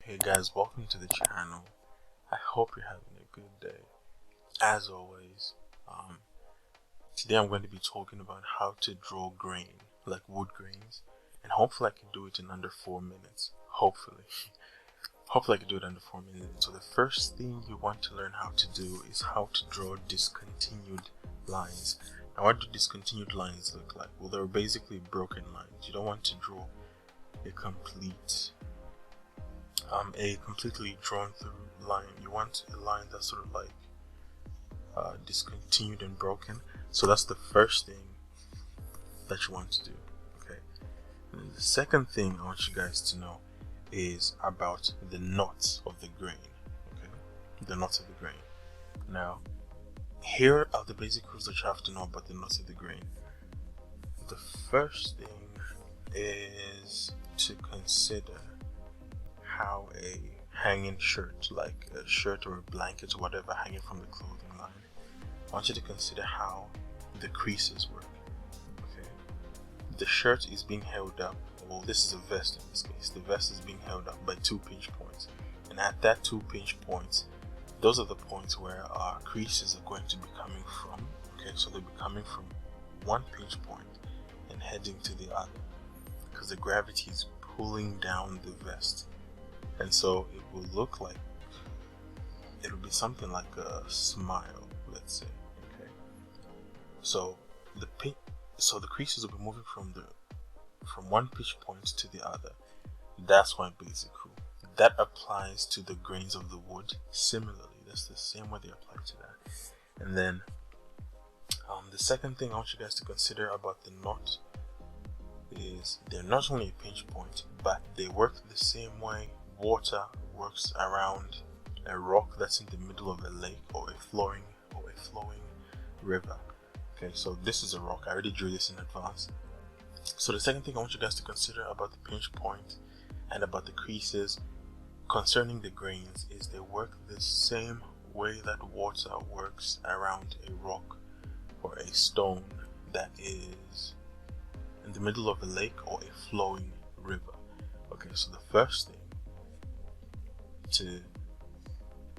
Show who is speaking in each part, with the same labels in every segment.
Speaker 1: Hey guys, welcome to the channel. I hope you're having a good day. As always, today I'm going to be talking about how to draw grain, like wood grains, and hopefully I can do it in under 4 minutes. Hopefully I can do it under 4 minutes. So the first thing you want to learn how to do is how to draw discontinued lines. Now, what do discontinued lines look like? Well, they're basically broken lines. You don't want to draw a completely drawn through line. You want a line that's sort of like discontinued and broken. So that's the first thing that you want to do. Okay. And the second thing I want you guys to know is about the knots of the grain. Okay, the knots of the grain. Now, here are the basic rules that you have to know about the knots of the grain. The first thing is to consider how a hanging shirt, like a shirt or a blanket or whatever hanging from the clothing line, I want you to consider how the creases work. Okay, the shirt is being held up, well, this is a vest in this case. The vest is being held up by 2 pinch points, and at that 2 pinch points, those are the points where our creases are going to be coming from. Okay, so they'll be coming from one pinch point and heading to the other, because the gravity is pulling down the vest. And so it will look like, it'll be something like a smile, let's say. Okay, so the creases will be moving from one pitch point to the other. That's one basic rule. That applies to the grains of the wood. Similarly, that's the same way they apply to that. And then the second thing I want you guys to consider about the knot is they're not only a pinch point, but they work the same way water works around a rock that's in the middle of a lake or a flowing river. Okay, so this is a rock. I already drew this in advance. So the second thing I want you guys to consider about the pinch point and about the creases concerning the grains is they work the same way that water works around a rock or a stone that is in the middle of a lake or a flowing river. Okay, so the first thing to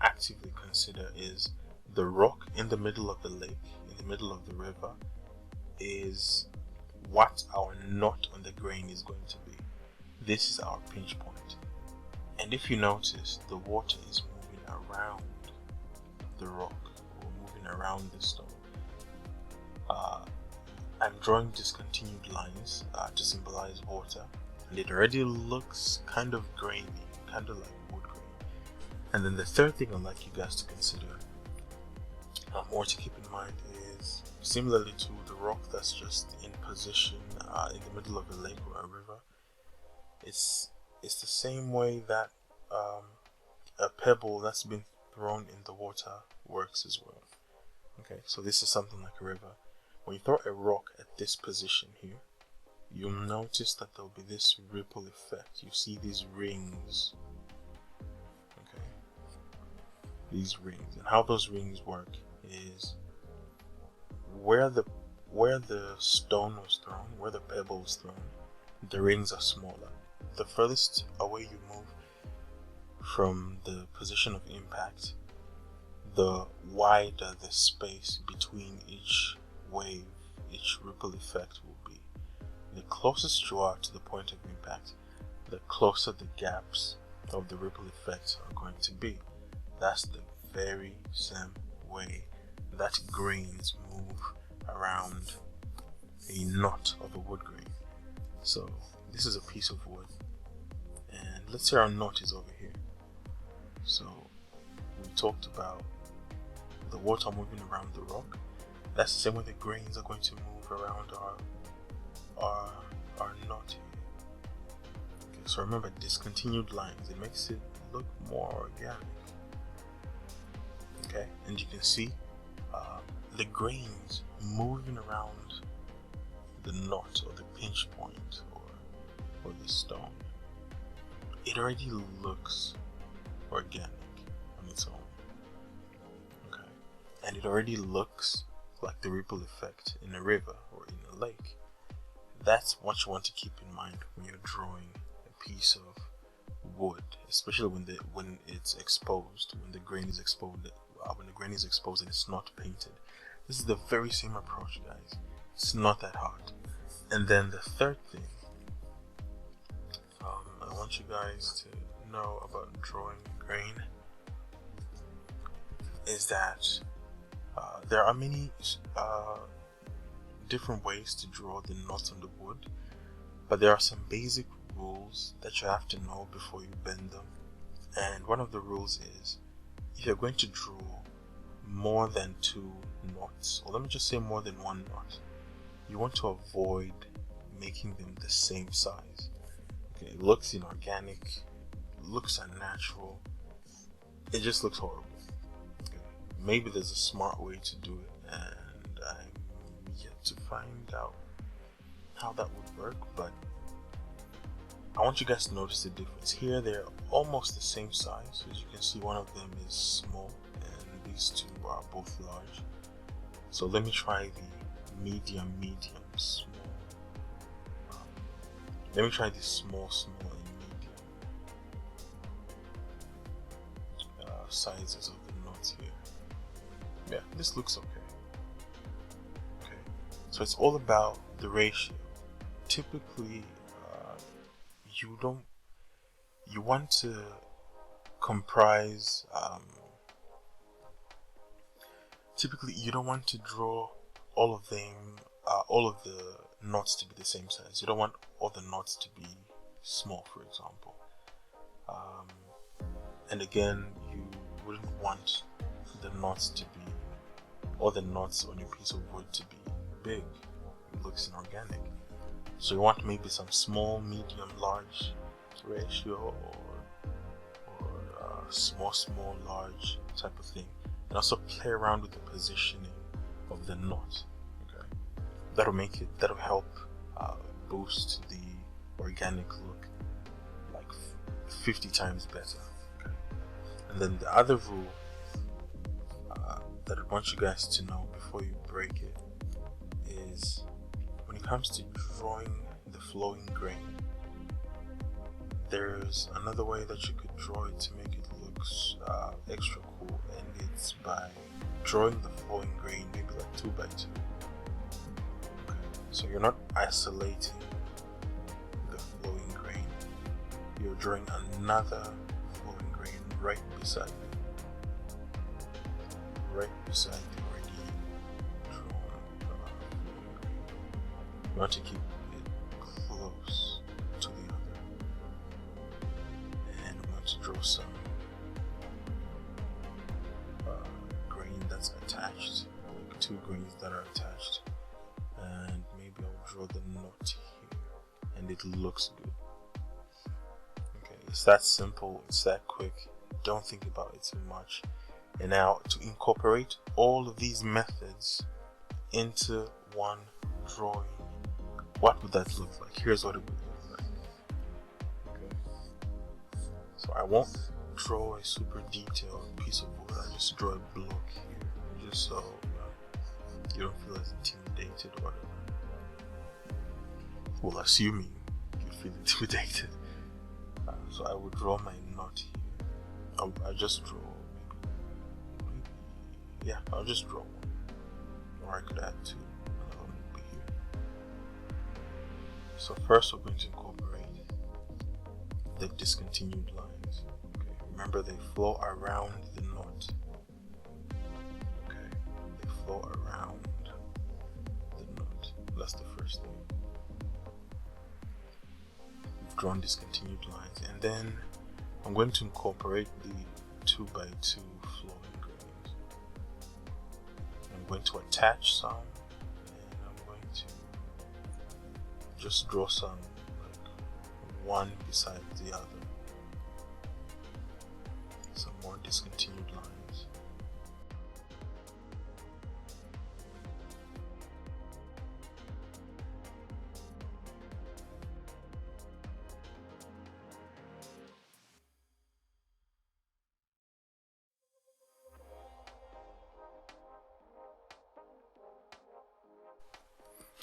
Speaker 1: actively consider is the rock in the middle of the lake, in the middle of the river, is what our knot on the grain is going to be. This is our pinch point. And if you notice, the water is moving around the rock or moving around the stone. I'm drawing discontinued lines to symbolize water, and it already looks kind of grainy, kind of like wood grain. And then the third thing I'd like you guys to consider or to keep in mind is similarly to the rock that's just in position in the middle of a lake or a river. It's the same way that a pebble that's been thrown in the water works as well. Okay, so this is something like a river. When you throw a rock at this position here, you'll notice that there'll be this ripple effect. You see these rings. Okay, these rings, and how those rings work is where the stone was thrown, where the pebble was thrown, the rings are smaller. The furthest away you move from the position of impact, the wider the space between each wave, each ripple effect will be. The closest you are to the point of impact, the closer the gaps of the ripple effect are going to be. That's the very same way that grains move around a knot of a wood grain. So this is a piece of wood, and let's say our knot is over here. So we talked about the water moving around the rock. That's the same way the grains are going to move around our knot here. Okay, so remember, discontinued lines, it makes it look more organic. Okay, and you can see the grains moving around the knot or the pinch point or the stone. It already looks organic on its own. Okay, and it already looks like the ripple effect in a river or in a lake. That's what you want to keep in mind when you're drawing a piece of wood, especially when it's exposed, when the grain is exposed, and it's not painted. This is the very same approach, guys. It's not that hard. And then the third thing I want you guys to know about drawing grain is that there are many different ways to draw the knots on the wood, but there are some basic rules that you have to know before you bend them. And one of the rules is, if you're going to draw more than 2 knots, or let me just say more than 1 knot, you want to avoid making them the same size. Okay, it looks inorganic, looks unnatural, it just looks horrible. Okay. Maybe there's a smart way to do it, and I'm yet to find out how that would work, but I want you guys to notice the difference. Here they're almost the same size. As you can see, one of them is small and these two are both large. So let me try the medium, small. Let me try the small, and medium sizes of the knots here. Yeah, this looks okay. Okay, so it's all about the ratio. Typically, you want to comprise. Typically, you don't want to draw all of them, all of the knots to be the same size. You don't want all the knots to be small, for example. And again, you wouldn't want the knots to be, all the knots on your piece of wood to be big. It looks inorganic. So you want maybe some small, medium, large ratio, or small, large type of thing. And also play around with the positioning of the knot. Okay, that'll help boost the organic look like 50 times better. Okay, and then the other rule that I want you guys to know before you break it is, when it comes to drawing the flowing grain, there's another way that you could draw it to make it look extra cool, and it's by drawing the flowing grain maybe like 2 by 2. Okay. So you're not isolating the flowing grain, you're drawing another flowing grain right beside it, the already drawn flowing grain. You want to keep it close to the other, and I'm going to draw some grain that's attached, like 2 grains that are attached, and maybe I'll draw the knot here, and it looks good. Okay, it's that simple, it's that quick, don't think about it too much. And now, to incorporate all of these methods into one drawing, what would that look like? Here's what it would look like. Okay, so I won't draw a super detailed piece of wood. I just draw a block here, just so you don't feel as intimidated or whatever. Well, assuming you feel intimidated. So I would draw my knot here. I just draw maybe, yeah, I'll just draw one, or I could add 2. Another one would be here. So first we're going to incorporate the discontinued lines. Okay, remember they flow around the knot. Okay, they flow around the knot. That's the first thing. We've drawn discontinued lines, and then I'm going to incorporate the 2 by 2 flowing grains. I'm going to attach some, and I'm going to just draw some, like one beside the other. Some more discontinued lines.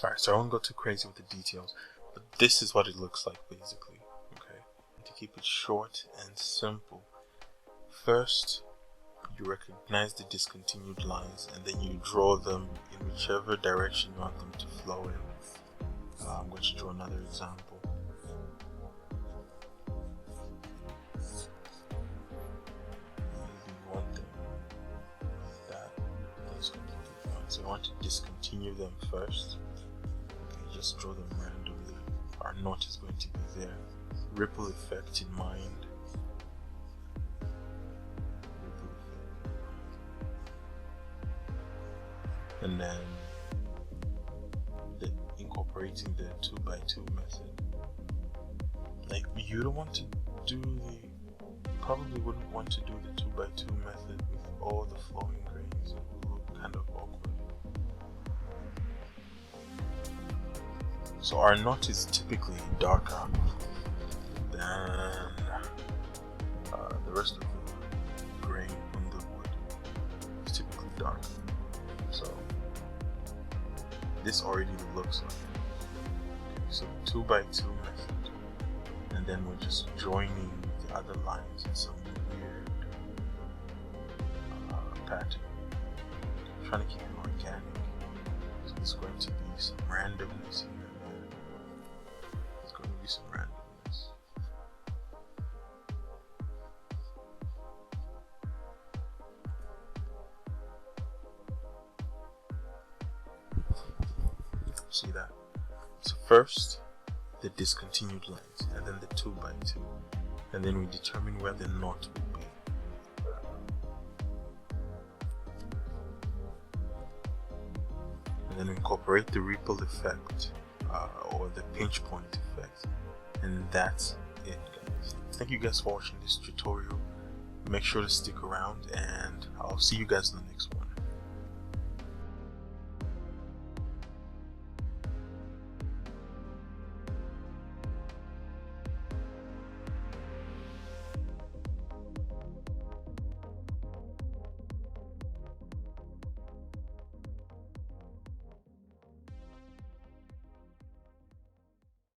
Speaker 1: Alright, so I won't go too crazy with the details, but this is what it looks like basically. Okay, to keep it short and simple. First, you recognize the discontinued lines, and then you draw them in whichever direction you want them to flow in. I'm going to draw another example. So you want to discontinue them first. Okay, just draw them randomly. Our knot is going to be there. Ripple effect in mind. And then incorporating the 2x2 method. Like, you don't want to do probably wouldn't want to do the 2x2 method with all the flowing grains. It will look kind of awkward. So our knot is typically darker than the rest of the grain on the wood. It's typically darker. So this already looks like it. Okay, so 2x2 method, and then we're just joining the other lines in some weird pattern. I'm trying to keep it organic, so there's going to be some randomness here. Some randomness. See that? So first, the discontinued lines, and then the 2x2, and then we determine where the knot will be. And then we incorporate the ripple effect, or the pinch point effect. And that's it, guys. Thank you guys for watching this tutorial. Make sure to stick around, and I'll see you guys in the next one.